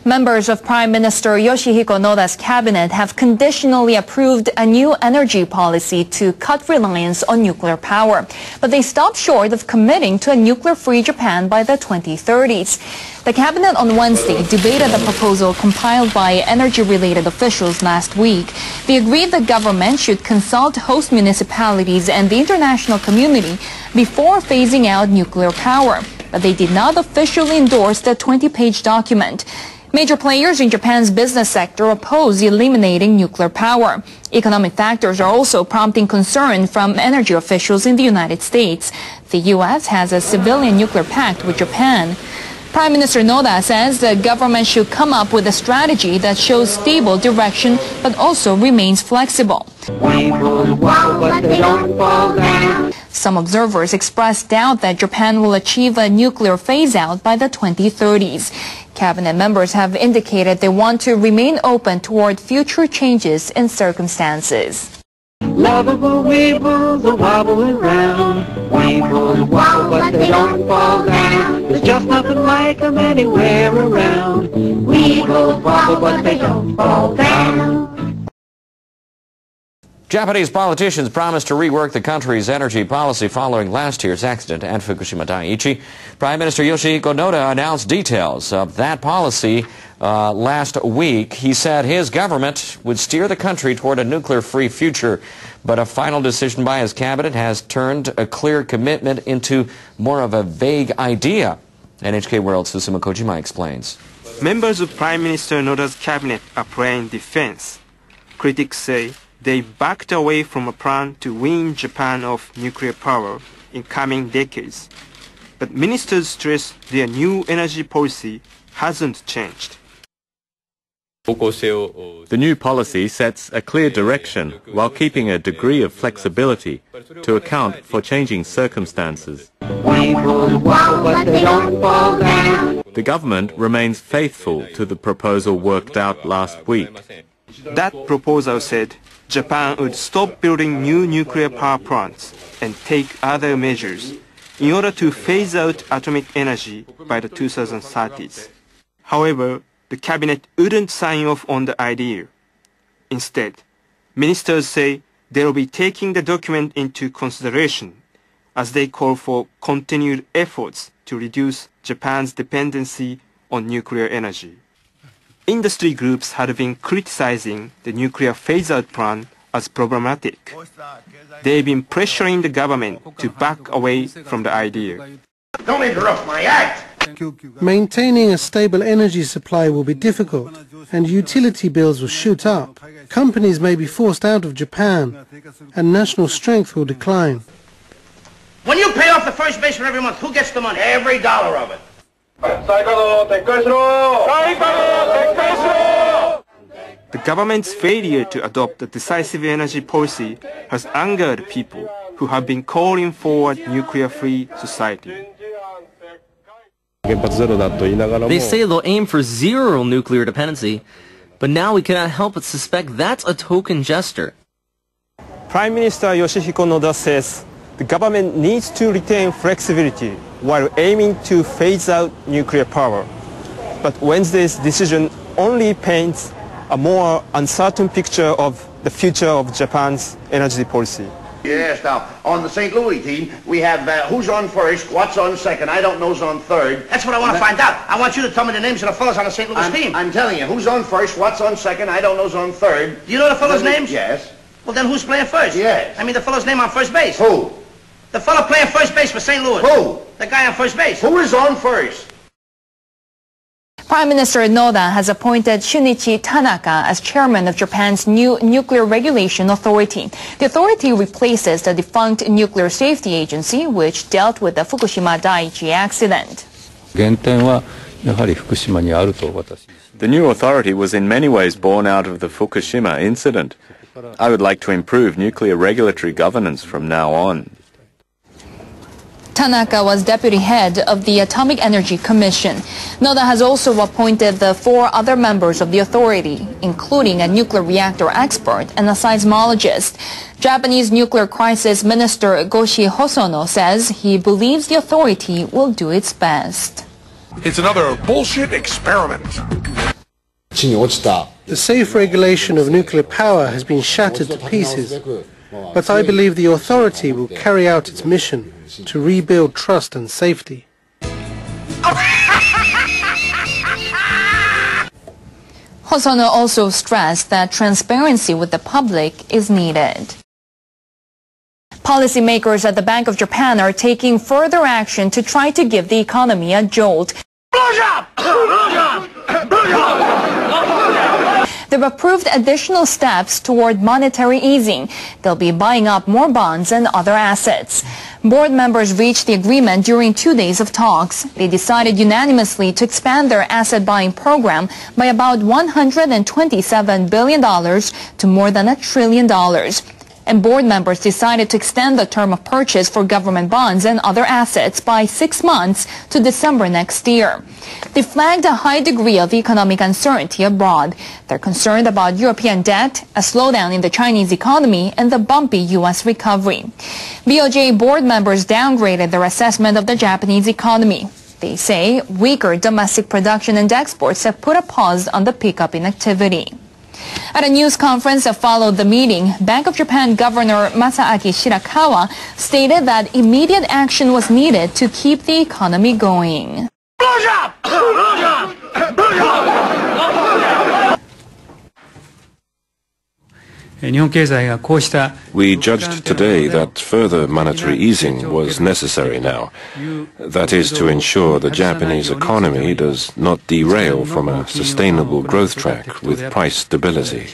Members of Prime Minister Yoshihiko Noda's cabinet have conditionally approved a new energy policy to cut reliance on nuclear power. But they stopped short of committing to a nuclear-free Japan by the 2030s. The cabinet on Wednesday debated the proposal compiled by energy-related officials last week. They agreed the government should consult host municipalities and the international community before phasing out nuclear power. But they did not officially endorse the 20-page document. Major players in Japan's business sector oppose eliminating nuclear power. Economic factors are also prompting concern from energy officials in the United States. The U.S. has a civilian nuclear pact with Japan. Prime Minister Noda says the government should come up with a strategy that shows stable direction but also remains flexible. Some observers express doubt that Japan will achieve a nuclear phase-out by the 2030s. Cabinet members have indicated they want to remain open toward future changes in circumstances. Lovable weebles are wobbling around. Weebles wobble but they don't fall down. There's just nothing like them anywhere around. Weebles wobble but they don't fall down. Japanese politicians promised to rework the country's energy policy following last year's accident at Fukushima Daiichi. Prime Minister Yoshihiko Noda announced details of that policy last week. He said his government would steer the country toward a nuclear-free future, but a final decision by his cabinet has turned a clear commitment into more of a vague idea. NHK World's Susuma Kojima explains. Members of Prime Minister Noda's cabinet are playing defense. Critics say they backed away from a plan to wean Japan off nuclear power in coming decades. But ministers stress their new energy policy hasn't changed. The new policy sets a clear direction while keeping a degree of flexibility to account for changing circumstances. The government remains faithful to the proposal worked out last week. That proposal said Japan would stop building new nuclear power plants and take other measures in order to phase out atomic energy by the 2030s. However, the cabinet wouldn't sign off on the idea. Instead, ministers say they will be taking the document into consideration as they call for continued efforts to reduce Japan's dependency on nuclear energy. Industry groups had been criticizing the nuclear phase-out plan as problematic. They've been pressuring the government to back away from the idea. Don't interrupt my act! Maintaining a stable energy supply will be difficult, and utility bills will shoot up. Companies may be forced out of Japan, and national strength will decline. When you pay off the first baseman every month, who gets the money? Every dollar of it. The government's failure to adopt a decisive energy policy has angered people who have been calling for a nuclear-free society. They say they'll aim for zero nuclear dependency, but now we cannot help but suspect that's a token gesture. Prime Minister Yoshihiko Noda says the government needs to retain flexibility while aiming to phase out nuclear power. But Wednesday's decision only paints a more uncertain picture of the future of Japan's energy policy. Yes, now, on the St. Louis team, we have who's on first, what's on second, I don't know's on third. That's what I want to find out. I want you to tell me the names of the fellas on the St. Louis team. I'm telling you, who's on first, what's on second, I don't know's on third. Do you know the fellas' names? Yes. Well, then who's playing first? Yes. I mean the fellow's name on first base. Who? The fellow playing first base for St. Louis. Who? The guy on first base. Who is on first? Prime Minister Noda has appointed Shunichi Tanaka as chairman of Japan's new Nuclear Regulation Authority. The authority replaces the defunct Nuclear Safety Agency, which dealt with the Fukushima Daiichi accident. The new authority was in many ways born out of the Fukushima incident. I would like to improve nuclear regulatory governance from now on. Tanaka was deputy head of the Atomic Energy Commission. Noda has also appointed the 4 other members of the authority, including a nuclear reactor expert and a seismologist. Japanese nuclear crisis minister Goshi Hosono says he believes the authority will do its best. It's another bullshit experiment. The safe regulation of nuclear power has been shattered to pieces, but I believe the authority will carry out its mission to rebuild trust and safety. Hosono also stressed that transparency with the public is needed. Policymakers at the Bank of Japan are taking further action to try to give the economy a jolt. They've approved additional steps toward monetary easing. They'll be buying up more bonds and other assets. Board members reached the agreement during 2 days of talks. They decided unanimously to expand their asset buying program by about $127 billion to more than $1 trillion. And board members decided to extend the term of purchase for government bonds and other assets by 6 months to December next year. They flagged a high degree of economic uncertainty abroad. They're concerned about European debt, a slowdown in the Chinese economy, and the bumpy U.S. recovery. BOJ board members downgraded their assessment of the Japanese economy. They say weaker domestic production and exports have put a pause on the pickup in activity. At a news conference that followed the meeting, Bank of Japan Governor Masaaki Shirakawa stated that immediate action was needed to keep the economy going. We judged today that further monetary easing was necessary now. That is to ensure the Japanese economy does not derail from a sustainable growth track with price stability.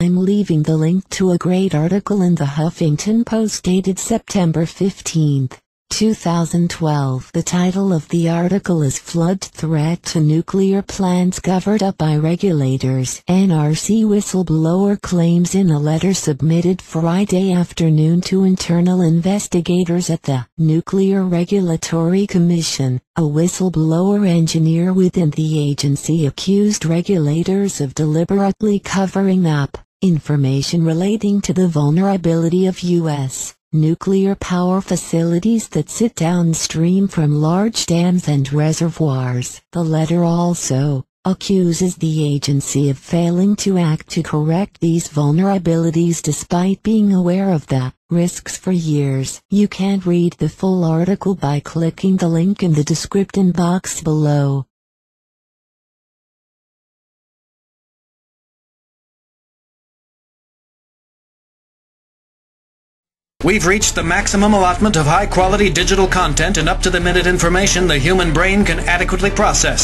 I'm leaving the link to a great article in the Huffington Post dated September 15. 2012. The title of the article is Flood Threat to Nuclear Plants Covered Up by Regulators. NRC whistleblower claims in a letter submitted Friday afternoon to internal investigators at the Nuclear Regulatory Commission. A whistleblower engineer within the agency accused regulators of deliberately covering up information relating to the vulnerability of U.S. nuclear power facilities that sit downstream from large dams and reservoirs. The letter also accuses the agency of failing to act to correct these vulnerabilities despite being aware of the risks for years. You can read the full article by clicking the link in the description box below. We've reached the maximum allotment of high-quality digital content and up-to-the-minute information the human brain can adequately process.